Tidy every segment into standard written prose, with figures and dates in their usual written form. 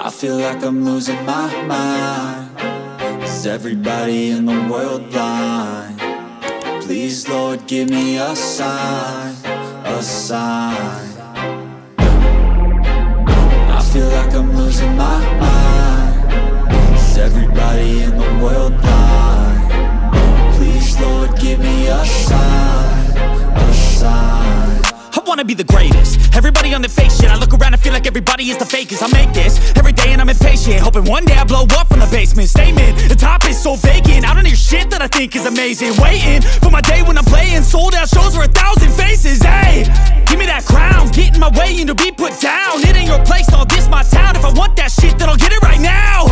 I feel like I'm losing my mind. Is everybody in the world blind? Please, Lord, give me a sign, a sign. I feel like I'm losing my mind. Is everybody in the world blind? Please, Lord, give me a sign, a sign. I wanna be the greatest. Everybody on the fake shit. I look around and feel like everybody is the fakest. I make this every day and I'm impatient, hoping one day I blow up from the basement. Statement, the top is so vacant. I don't hear shit that I think is amazing. Waiting for my day when I'm playing sold out shows for 1,000 faces. Hey, give me that crown, get in my way and to be put down. It ain't your place, all this my town. If I want that shit, then I'll get it right now.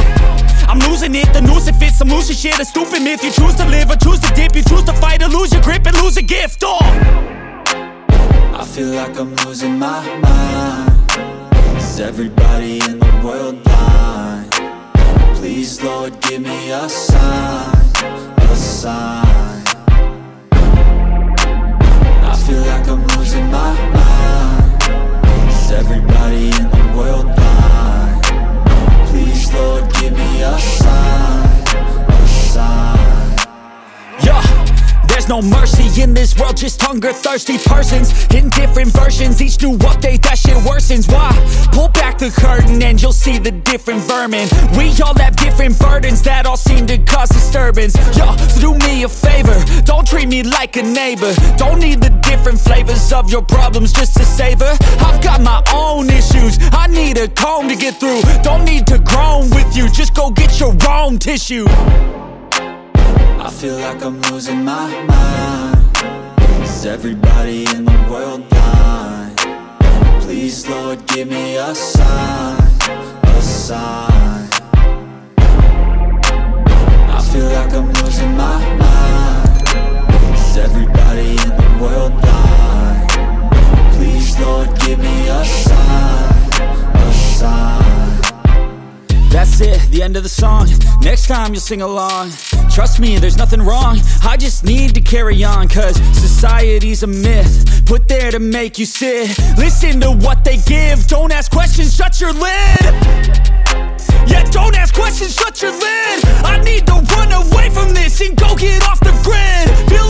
I'm losing it, the noose it fits. I'm losing shit, a stupid myth. You choose to live or choose to dip. You choose to fight or lose your grip and lose a gift. I feel like I'm losing my mind. Is everybody in the world blind? Please, Lord, give me a sign, a sign. I feel like I'm losing my mind. Is everybody in the world blind? Please, Lord, give me a sign, a sign. Yeah. There's no mercy in this world, just hunger-thirsty persons in different versions. Each new update, that shit worsens. Why? Pull back the curtain and you'll see the different vermin. We all have different burdens that all seem to cause disturbance. Yo, so do me a favor, don't treat me like a neighbor. Don't need the different flavors of your problems just to savor. I've got my own issues, I need a comb to get through. Don't need to groan with you, just go get your own tissue. I feel like I'm losing my mind. Is everybody in the world blind? Please, Lord, give me a sign, a sign. I feel like I'm losing my mind. Is everybody in the world blind? Please, Lord, give me a sign, a sign. That's it, the end of the song. Next time you'll sing along. Trust me, there's nothing wrong. I just need to carry on, cause society's a myth put there to make you sit. Listen to what they give. Don't ask questions, shut your lid. Yeah, don't ask questions, shut your lid. I need to run away from this and go get off the grid. Feel